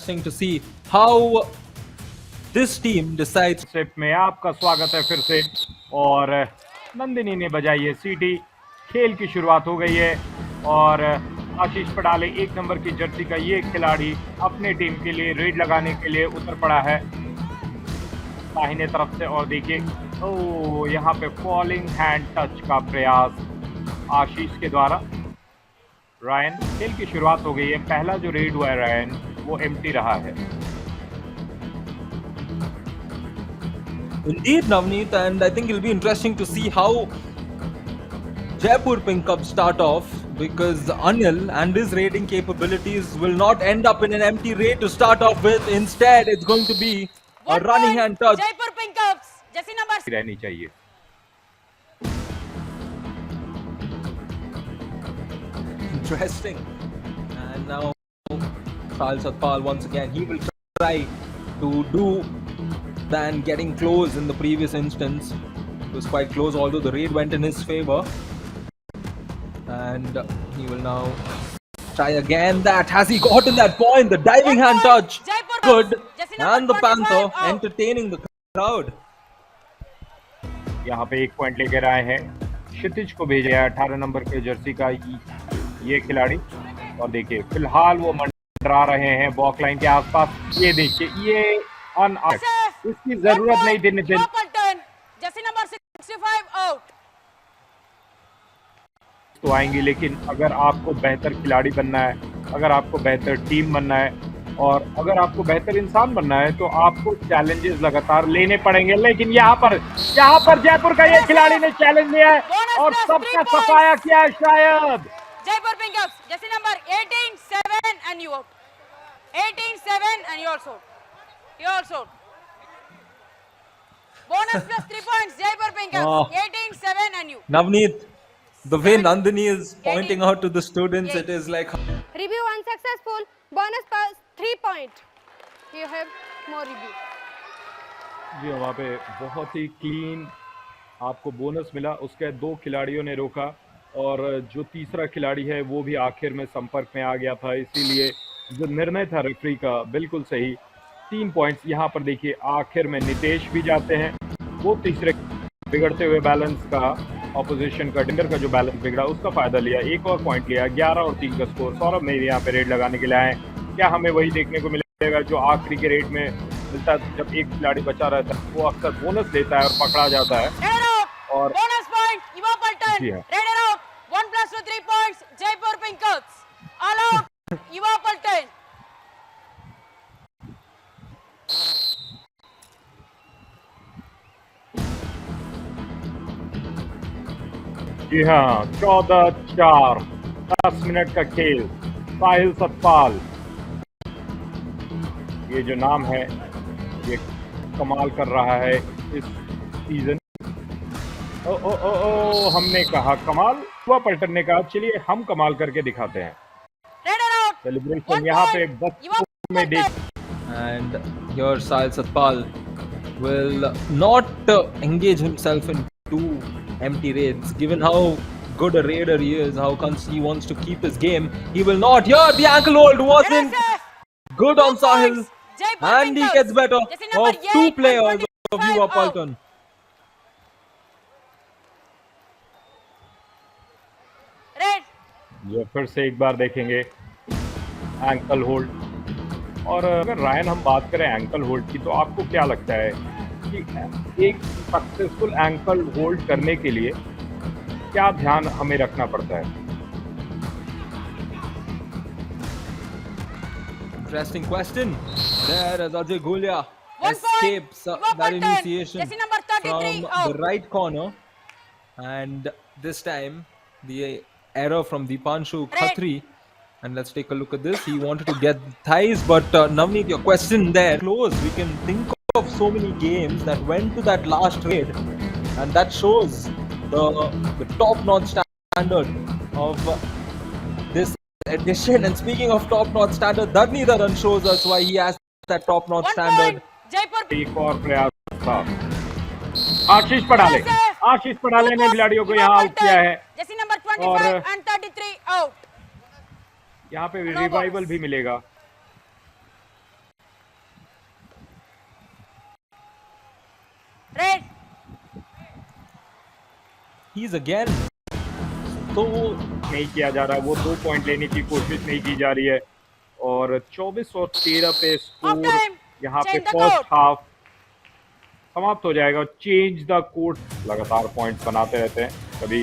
interesting to see how this team decides. सिप में आपका स्वागत है फिर से। और नंदिनी ने बजाई है सीटी। खेल की शुरुआत हो गई है और आशीष पडाले 1 नंबर की जर्सी का ये खिलाड़ी अपने टीम के लिए रेड लगाने के लिए उतर पड़ा है दाहिने तरफ से। और देखिए ओ यहाँ पे फॉलिंग हैंड टच का प्रयास आशीष के द्वारा। रायन, खेल की शुरुआत हो गई है। पहला जो रेड हुआ है रायन वो एम्प्टी रहा है। Indeed, Navneet, and I think it'll be interesting to see how Jaipur Pink Cup start off, because Anil and his raiding capabilities will not end up in an empty raid to start off with. Instead, it's going to be a running hand touch. Jaipur Pink Cups, jersey number रहनी चाहिए। Interesting. And now Sahil Satpal once again, he will try to do than getting close in the previous instance. It was quite close, although the raid went in his favor. And he will now try again. That has he gotten that point? The diving hand touch, good. And the Panther entertaining the crowd. यहाँ पे 1 point लेकर आए हैं। क्षितिज को भेजा है 18 number के Jersey का ये खिलाड़ी। और देखिए फिलहाल वो मंडरा रहे हैं बॉक लाइन के आसपास। ये देखिए ये इसकी जरूरत नहीं थी नितिन। जर्सी नंबर 65 आउट तो आएंगी, लेकिन अगर आपको बेहतर खिलाड़ी बनना है, अगर आपको बेहतर टीम बनना है और अगर आपको बेहतर इंसान बनना है तो आपको चैलेंजेस लगातार लेने पड़ेंगे। लेकिन यहाँ पर जयपुर का ये खिलाड़ी ने चैलेंज लिया है और सबका सफाया किया है शायद। Jaipur pink ups, Jersey number 18-7 and you out. 18-7 and you also. You also. Bonus plus 3 points, Jaipur Pink Ups. 18-7 and you. Navneet, the way Nandini is pointing out to the students, it is like... Review unsuccessful, bonus plus 3 point. You have more review. जी वहाँ पे बहुत ही clean आपको bonus मिला। उसके 2 खिलाड़ियों ने रोका और जो तीसरा खिलाड़ी है वो भी आखिर में संपर्क में आ गया था, इसीलिए जो निर्णय था रेफरी का बिल्कुल सही। 3 पॉइंट्स यहाँ पर देखिए आखिर में नितेश भी जाते हैं। वो तीसरे बिगड़ते हुए बैलेंस का ऑपोजिशन का डिंगर का जो बैलेंस बिगड़ा उसका फायदा लिया, 1 और पॉइंट लिया। 11 और 3 का स्कोर। सौरभ मेरे यहाँ पे रेड लगाने के लिए आए। क्या हमें वही देखने को मिलेगा जो आखिरी के रेड में मिलता है, जब एक खिलाड़ी बचा रहता है वो अक्सर बोनस लेता है और पकड़ा जाता है। और बोनस पॉइंट युवा पलटन, जी हाँ, red out 1 plus 2 3 points, Jaipur pink ups all out युवा पलटन। जी हाँ 14-4, 10 मिनट का खेल। साहिल सतपाल, ये जो नाम है ये कमाल कर रहा है इस सीजन। ओ हमने कहा कमाल, हुआ पलटन ने कहा चलिए हम कमाल करके दिखाते हैं। सेलिब्रेशन यहाँ पे बच्चों में देख। And here Sahil Satpal will not engage himself in 2 empty raids. Given how good a raider he is, how he wants to keep his game, he will not. Here the ankle hold wasn't good on Sahil, and he gets better of 2 players of Yuva Paltan. ये फिर से एक बार देखेंगे ankle hold. और अगर Ryan हम बात करें एंकल होल्ड की, तो आपको क्या लगता है कि एक सक्सेसफुल एंकल होल्ड करने के लिए क्या ध्यान हमें रखना पड़ता है? Interesting question. There as Ajay Gulia escapes that initiation from the right corner, and this time the error from Deepanshu Khatri. And let's take a look at this. He wanted to get thighs, but Navneet, your question there close. We can think of so many games that went to that last raid, and that shows the top-notch standard of this edition. And speaking of top-notch standard, Dharni Dharan shows us why he has that top-notch standard. एक और प्रयास था आशीष पड़ाले ने खिलाड़ियों को यहाँ out किया है। Jersey number 25 and 33 out. यहाँ पे रिवाइवल भी मिलेगा। he's again so नहीं किया जा रहा, वो 2 पॉइंट लेने की कोशिश नहीं की जा रही है और 24 और 13 पे Half स्कोर time. यहाँ पे Change the first court. Half समाप्त हो जाएगा। चेंज द कोर्ट, लगातार पॉइंट्स बनाते रहते हैं, कभी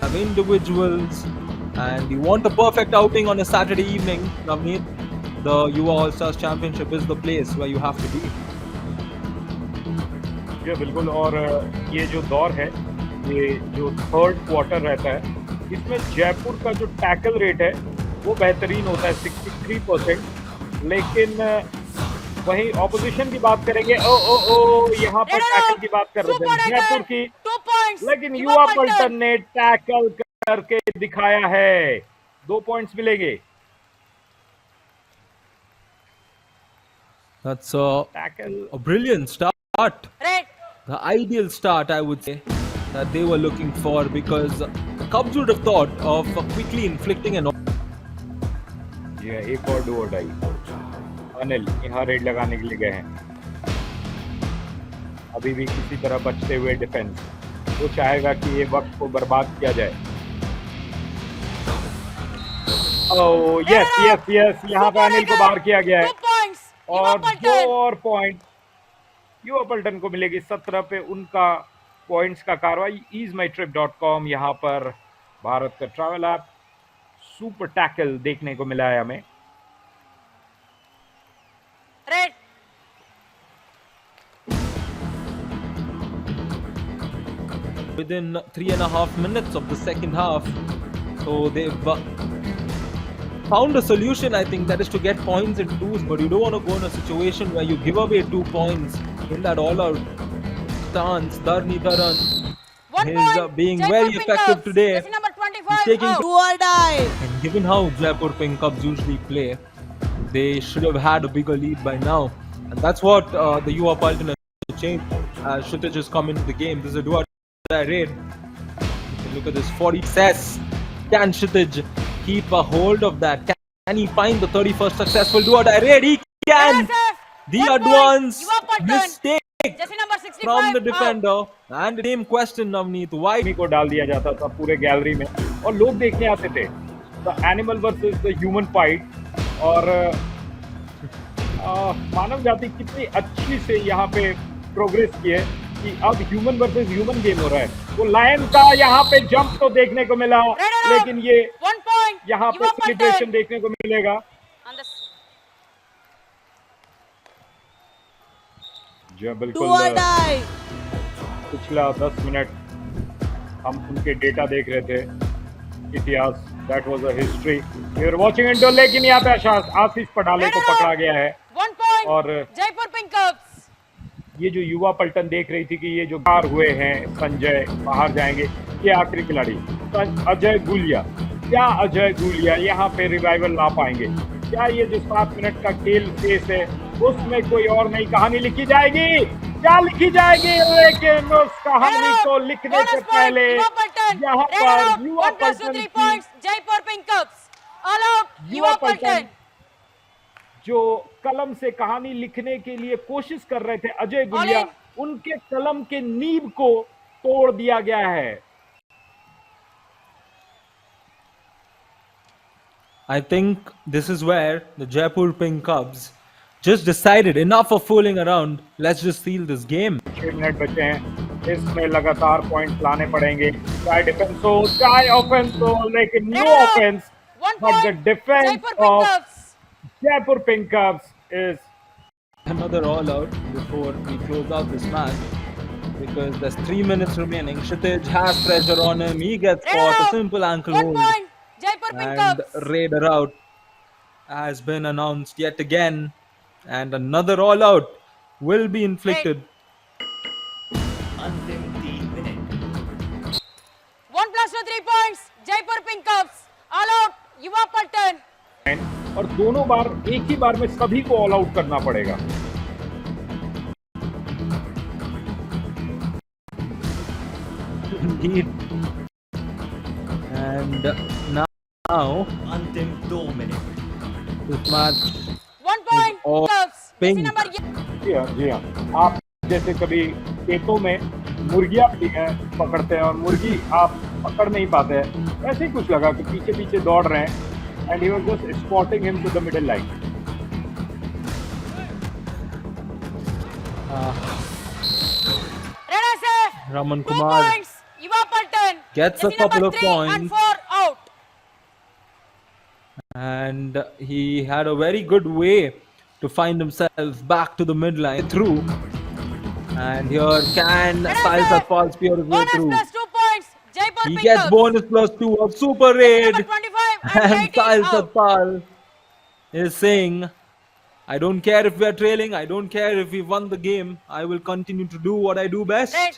have individuals and you want a perfect outing on a Saturday evening, Navneet, the UA All Stars Championship is the place where you have to be. ये बिल्कुल। और ये जो दौर है, ये जो थर्ड क्वार्टर रहता है, इसमें जयपुर का जो टैकल रेट है वो बेहतरीन होता है 63%, लेकिन वहीं ऑपोजिशन की बात करेंगे, ओ ओ ओ यहाँ पर टैकल की बात कर रहे थे जयपुर की, 2 points. लेकिन युवा पलटन ने टैकल करके दिखाया है, 2 पॉइंट्स मिलेंगे। That's tackle a brilliant start. Red. The ideal start, I would say, that they were looking for, because the Cubs would have thought of quickly inflicting an. जी हाँ, एक और डू और डाई। अनिल यहाँ red लगाने के लिए गए हैं, अभी भी किसी तरह बचते हुए डिफेंस, वो चाहेगा कि ये वक्त को बर्बाद किया जाए। ओह यस यस यस, यहाँ पे अनिल को बाहर किया गया है 2 points. और Yuva 2 Paltan. और पॉइंट युवा पलटन को मिलेगी। 17 पे उनका पॉइंट्स का कार्रवाई। easemytrip.com, यहाँ पर भारत का ट्रैवल ऐप, सुपर टैकल देखने को मिला है हमें। Red. Within 3.5 minutes of the second half, so they've found a solution. I think that is to get points in twos, but you don't want to go in a situation where you give away 2 points in that all-out stance. Dharni Dharan 1 is point. being Jaipur very Pink effective Cubs. today. Jersey number 25. He's taking out. Do or die. And given how Jaipur Pink Cubs usually play, they should have had a bigger lead by now. And that's what the UA Paltan has changed. Kshitij has come into the game. This is a do-or-die raid. You can look at this 40 success. Can Kshitij keep a hold of that? Can he find the 31st successful do-or-die raid? He can! NSF. The 1 point. advance Yuva Paltan. mistake Jersey number 65. from the out. defender. And the same question, Navneet. Why? को डाल दिया जाता था पूरे gallery में और लोग देखने आते थे। The animal versus the human fight, और मानव जाति कितनी अच्छी से यहाँ पे प्रोग्रेस की है कि अब ह्यूमन वर्सेस ह्यूमन गेम हो रहा है। तो लायन का यहाँ पे जंप तो देखने को मिला, लेकिन ये 1 point. यहाँ पे Yuva Paltan. सेलिब्रेशन देखने को मिलेगा। On the जो Do बिल्कुल or die. पिछला 10 मिनट हम उनके डेटा देख रहे थे, इतिहास, that was a history we are watching into, लेकिन यहाँ पे आशीष पडाले को पकड़ा गया है। 1 point. और Jaipur Pink Cubs. ये जो युवा पलटन देख रही थी कि ये जो बाहर हुए हैं, संजय बाहर जाएंगे, ये आखिरी खिलाड़ी अजय गुलिया, क्या अजय गुलिया यहाँ पे रिवाइवल ला पाएंगे? क्या ये जो 7 मिनट का खेल फेस है उसमें कोई और नई कहानी लिखी जाएगी? क्या लिखी जाएगी? लेकिन उस कहानी को लिखने से पहले यहाँ पर युवा पलटन की Jaipur Pink Cubs. All out. युवा Yuva पलटन Paltan. जो कलम से कहानी लिखने के लिए कोशिश कर रहे थे, अजय गुलिया, उनके कलम के नींव को तोड़ दिया गया है। I think this is where the Jaipur Pink Cubs just decided enough of fooling around. Let's just seal this game. 6 minute बचे हैं, इसमें लगातार पॉइंट्स लाने पड़ेंगे, चाहे डिफेंस हो चाहे ऑफेंस हो, लेकिन no offence, 1 but the point. defense Jaipur Pink of Cubs. Jaipur Pink Cubs is Another all out before we close out this match, because there's 3 minutes remaining. Kshitij has pressure on him. He gets caught. A simple ankle 1 hold. point. Jaipur Pink And Cubs. Raider out has been announced yet again. And another all out will be inflicted. 1 plus 2 3 points. Jaipur Pink Cubs. All out. Yuva Paltan. और दोनों बार एक ही बार में सभी को all out करना पड़ेगा। Indeed. And now अंतिम 2 minute. this match 1 point. all Cubs. pink. Jersey number जी हाँ, आप जैसे कभी खेतों में मुर्गियां भी हैं पकड़ते हैं और मुर्गी आप पकड़ नहीं पाते हैं। ऐसे ही कुछ लगा कि पीछे पीछे दौड़ रहे हैं and he was just spotting him to the middle line. Run a safe. Raman 2 Kumar points. Yuva Paltan. gets a Jersey couple number of 3 and points. 4 out. And he had a very good way to find himself back to the midline through. And here can Run a Styles safe. Atpal spear his way Bonus through. plus 2 points. Jaipur He Pink gets Cubs. bonus plus 2 of Super Jersey Raid. number 25 and And 18 Styles out. Atpal is saying, I don't care if we're trailing, I don't care if we won the game, I will continue to do what I do best. Red.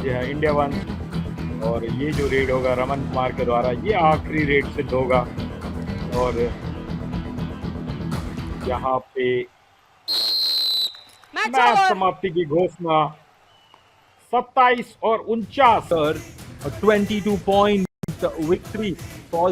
जी हाँ, India 1 और ये जो red होगा रमन कुमार के द्वारा, ये आखिरी red सिद्ध होगा और यहाँ पे Match मैच over. समाप्ति की घोषणा 27 और 49। A 22-point victory for